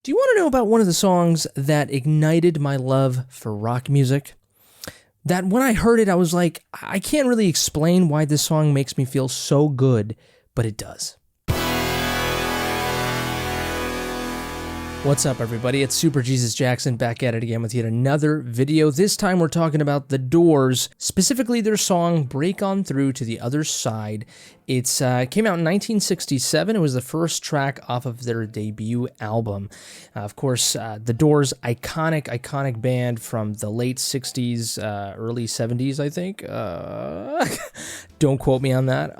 Do you want to know about one of the songs that ignited my love for rock music? That when I heard it, I was like, I can't really explain why this song makes me feel so good, but it does. What's up, everybody? It's superjesusjackson back at it again with yet another video. This time we're talking about The Doors, specifically their song Break On Through to the Other Side. It came out in 1967. It was the first track off of their debut album. Of course, The Doors, iconic band from the late 60s, early 70s, I think. Don't quote me on that.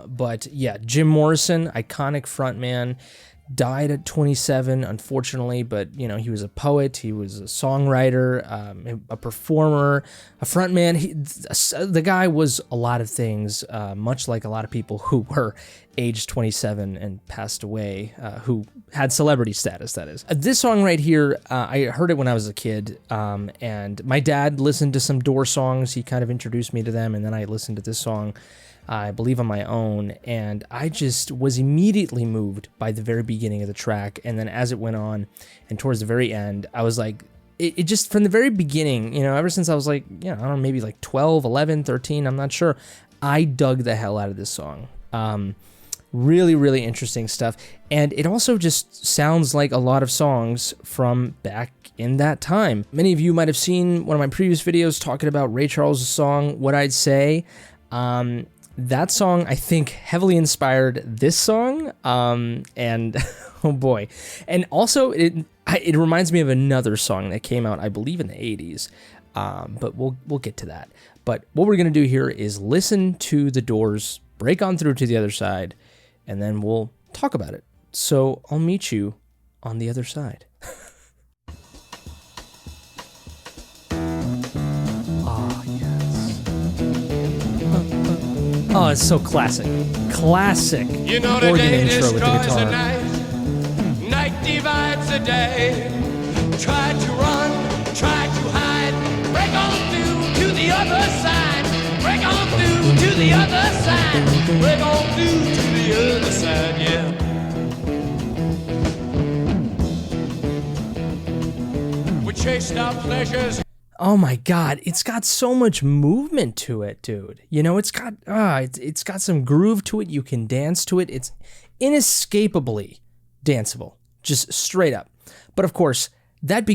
But yeah, Jim Morrison, iconic frontman. Died at 27, unfortunately, but, you know, he was a poet, he was a songwriter, a performer, a frontman. The guy was a lot of things, much like a lot of people who were aged 27 and passed away, who had celebrity status, that is. This song right here, I heard it when I was a kid, and my dad listened to some Doors songs. He kind of introduced me to them, and then I listened to this song, I believe, on my own, and I just was immediately moved by the very beginning of the track, and then as it went on, and towards the very end, I was like, it just, from the very beginning, you know, ever since I was like, you know, I don't know, maybe like 12, 11, 13, I'm not sure, I dug the hell out of this song. Really interesting stuff, and it also just sounds like a lot of songs from back in that time. Many of you might have seen one of my previous videos talking about Ray Charles' song, What I'd Say. That song, I think, heavily inspired this song, and oh boy. And also, it reminds me of another song that came out, I believe, in the 80s, but we'll get to that. But what we're going to do here is listen to The Doors, Break On Through to the Other Side, and then we'll talk about it. So I'll meet you on the other side. Oh, it's so classic. Classic. You know the organ day intro with the destroys the guitar. night divides the day. Try to run, try to hide. Break on through to the other side. Break on through to the other side. Break on through to the other side, yeah. We chased our pleasures. Oh my God, it's got so much movement to it, dude. You know, it's got some groove to it. You can dance to it. It's inescapably danceable, just straight up. But of course, that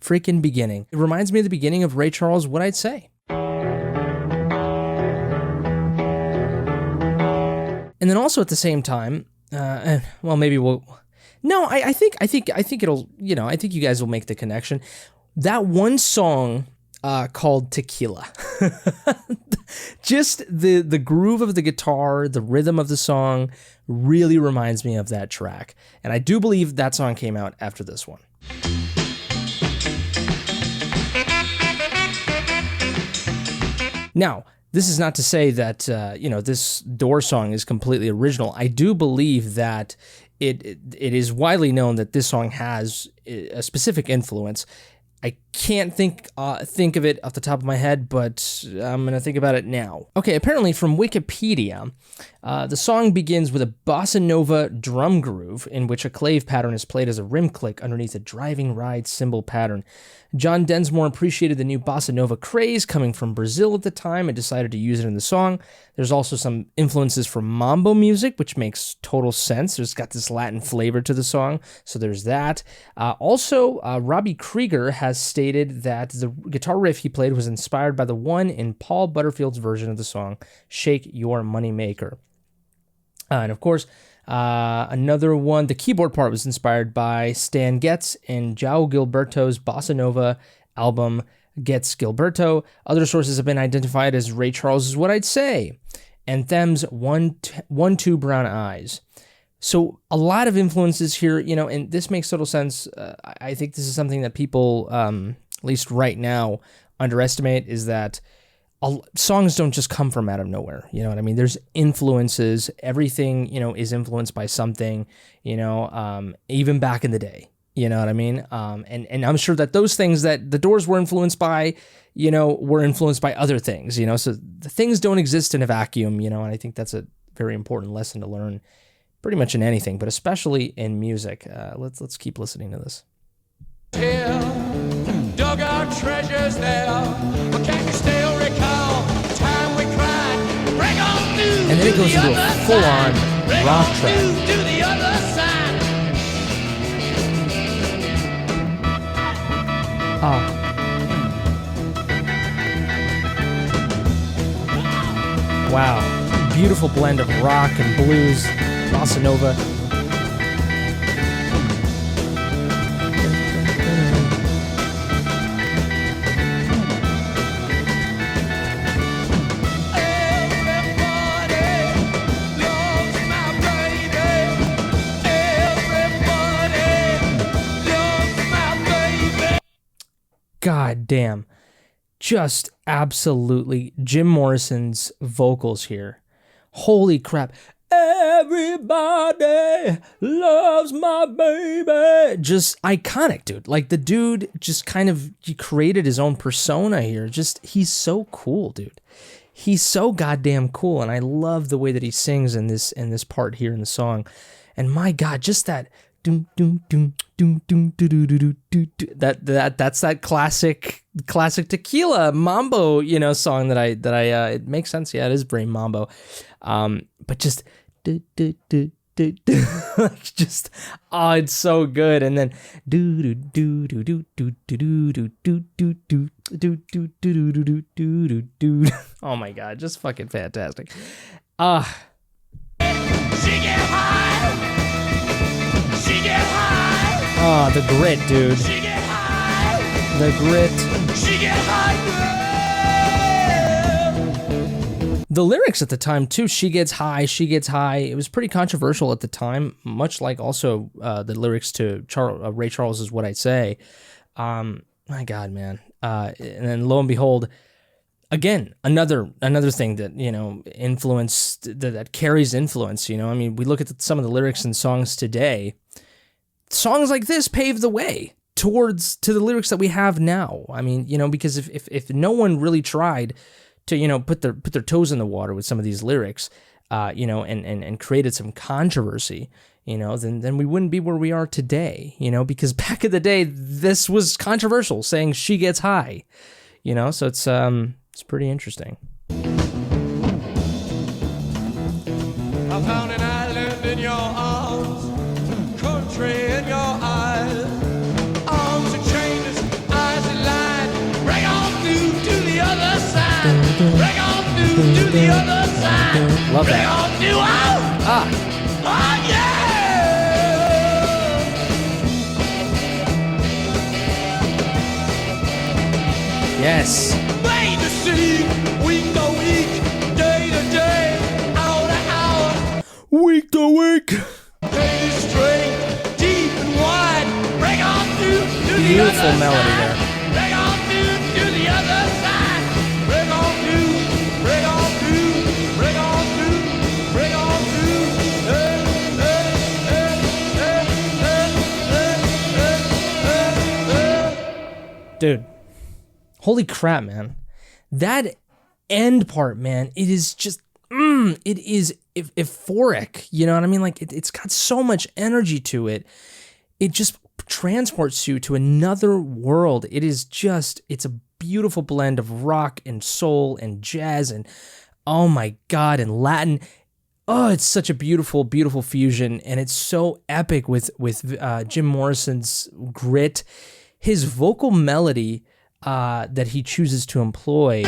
freaking beginning, it reminds me of the beginning of Ray Charles' What I'd Say. And then also at the same time, well, maybe we'll. No, I think it'll. You know, I think you guys will make the connection. That one song called Tequila, just the groove of the guitar, the rhythm of the song really reminds me of that track. And I do believe that song came out after this one. Now, this is not to say that, you know, this Doors song is completely original. I do believe that it is widely known that this song has a specific influence. I can't think of it off the top of my head, but I'm going to think about it now. Okay, apparently from Wikipedia, the song begins with a bossa nova drum groove in which a clave pattern is played as a rim click underneath a driving ride cymbal pattern. John Densmore appreciated the new bossa nova craze coming from Brazil at the time and decided to use it in the song. There's also some influences from mambo music, which makes total sense. There's got this Latin flavor to the song, so there's that. Also, Robbie Krieger has stated that the guitar riff he played was inspired by the one in Paul Butterfield's version of the song, Shake Your Money Maker. And of course, another one, the keyboard part was inspired by Stan Getz and João Gilberto's Bossa Nova album, Getz Gilberto. Other sources have been identified as Ray Charles' What I'd Say, and Them's One Two Brown Eyes. So a lot of influences here, you know, and this makes total sense. I think this is something that people, at least right now, underestimate, is that songs don't just come from out of nowhere. You know what I mean? There's influences. Everything, you know, is influenced by something, you know, even back in the day. You know what I mean? And I'm sure that those things that the Doors were influenced by, you know, were influenced by other things, you know, so the things don't exist in a vacuum, you know, and I think that's a very important lesson to learn pretty much in anything, but especially in music. Let's keep listening to this. Here, dug our treasures there. But can you still recall the time we cried? Break on through. And then it goes into a full-on rock track. To the other side. Oh. Wow. Beautiful blend of rock and blues, bossa nova. God damn. Just absolutely Jim Morrison's vocals here. Holy crap. Everybody loves my baby. Just iconic, dude. Like, the dude just kind of, he created his own persona here. Just, he's so cool, dude. He's so goddamn cool, and I love the way that he sings in this part here in the song. And my God, just that that's that classic tequila mambo, you know, song that I it makes sense. Yeah, it is very mambo. But just just it's so good. And then oh my God, just fucking fantastic. Oh, the grit, dude. The grit. The lyrics at the time, too, she gets high, it was pretty controversial at the time, much like also the lyrics to Ray Charles' What I Say. My God, man. And then lo and behold, again, another thing that, you know, influenced, that carries influence, you know. I mean, we look at some of the lyrics in songs today. Songs like this paved the way to the lyrics that we have now. I mean, you know, because if no one really tried to, you know, put their toes in the water with some of these lyrics, you know, and created some controversy, you know, then we wouldn't be where we are today, you know, because back in the day, this was controversial, saying she gets high, you know, so it's pretty interesting. I found an island in your arms, country in your eyes, arms and chains, eyes and light. Break on through to the other side. Break on through to the other side. Love Break that. on through. Oh yeah. Yes. Made to see, week to week, day to day, hour to hour. Week to week. Pain straight, deep and wide. Break on through to the Beautiful other melody side. there. Break on through to the other side. Break on through, break on through, break on through, break on through. Dude, holy crap, man. That end part, man, it is just, it is euphoric. You know what I mean? Like, it's got so much energy to it. It just transports you to another world. It is just, it's a beautiful blend of rock and soul and jazz and, oh my God, and Latin. Oh, it's such a beautiful, beautiful fusion, and it's so epic with Jim Morrison's grit. His vocal melody that he chooses to employ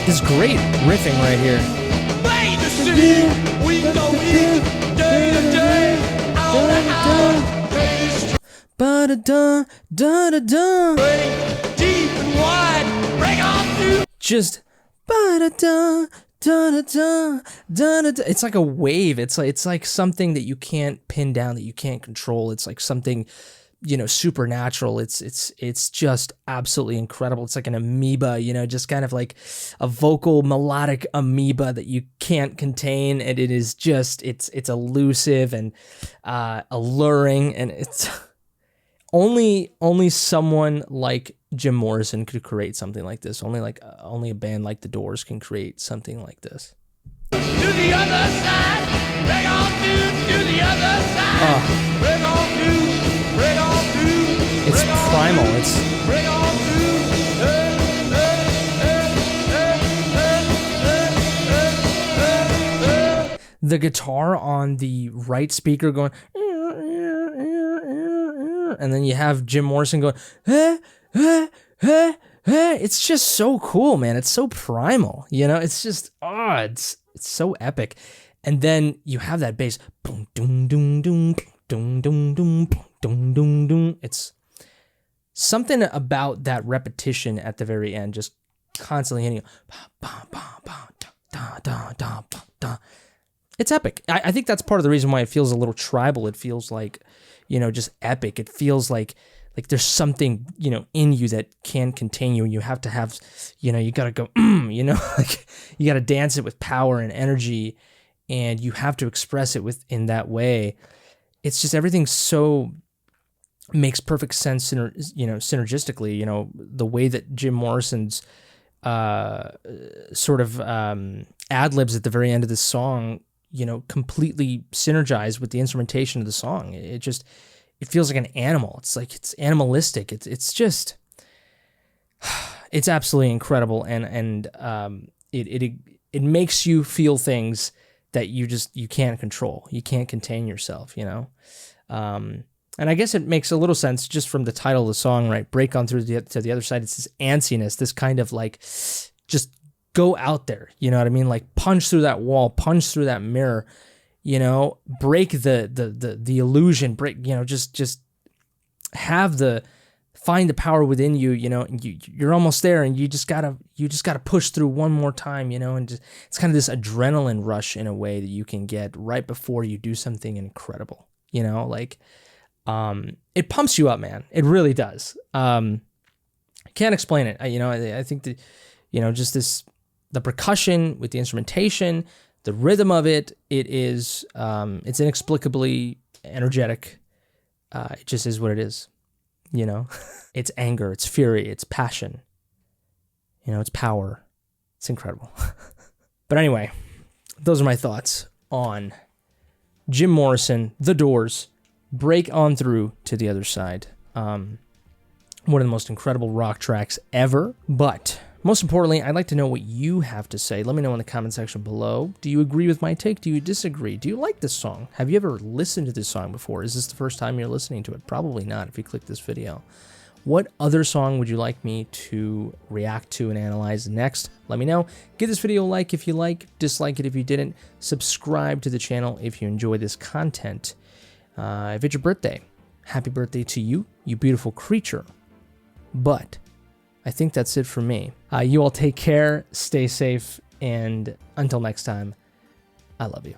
is great riffing right here. Just it's like a wave. It's like something that you can't pin down, that you can't control. It's like something, you know, supernatural. It's just absolutely incredible. It's like an amoeba, you know, just kind of like a vocal melodic amoeba that you can't contain, and it is just it's elusive and alluring, and it's only someone like Jim Morrison could create something like this. Only a band like the Doors can create something like this. To the other side, break on through to the other side. Break on through, break on through. It's primal. It's Break on through. the guitar on the right speaker going, and then you have Jim Morrison going, it's just so cool, man. It's so primal, you know. It's just it's so epic. And then you have that bass, boom, doom, doom, doom, doom, doom, doom, doom, doom, doom. It's something about that repetition at the very end, just constantly hitting you. It's epic. I think that's part of the reason why it feels a little tribal. It feels like, you know, just epic. It feels like there's something, you know, in you that can contain you. And you have to have, you know, you got to go, you know, like you got to dance it with power and energy, and you have to express it in that way. It's just everything so makes perfect sense, you know, synergistically. You know, the way that Jim Morrison's sort of ad-libs at the very end of this song, you know, completely synergize with the instrumentation of the song. It feels like an animal. It's like, it's animalistic. It's just, it's absolutely incredible. And it makes you feel things that you can't control. You can't contain yourself, you know? And I guess it makes a little sense just from the title of the song, right? Break on through to the other side. It's this antsiness, this kind of like, just go out there, you know what I mean? Like punch through that wall, punch through that mirror, you know, break the illusion, break, you know, just find the power within you, you know, and you're almost there, and you just gotta push through one more time, you know, and just, it's kind of this adrenaline rush in a way that you can get right before you do something incredible, you know, like, it pumps you up, man. It really does. I can't explain it. You know, I think that, you know, just the percussion with the instrumentation, the rhythm of it, it's inexplicably energetic. It just is what it is, you know. It's anger, it's fury, it's passion, you know, it's power. It's incredible. But anyway, those are my thoughts on Jim Morrison, The Doors, Break On Through to the Other Side. One of the most incredible rock tracks ever. But most importantly, I'd like to know what you have to say. Let me know in the comment section below. Do you agree with my take? Do you disagree? Do you like this song? Have you ever listened to this song before? Is this the first time you're listening to it? Probably not if you click this video. What other song would you like me to react to and analyze next? Let me know. Give this video a like if you like, dislike it if you didn't. Subscribe to the channel if you enjoy this content. If it's your birthday, happy birthday to you, you beautiful creature. But I think that's it for me. You all take care, stay safe, and until next time, I love you.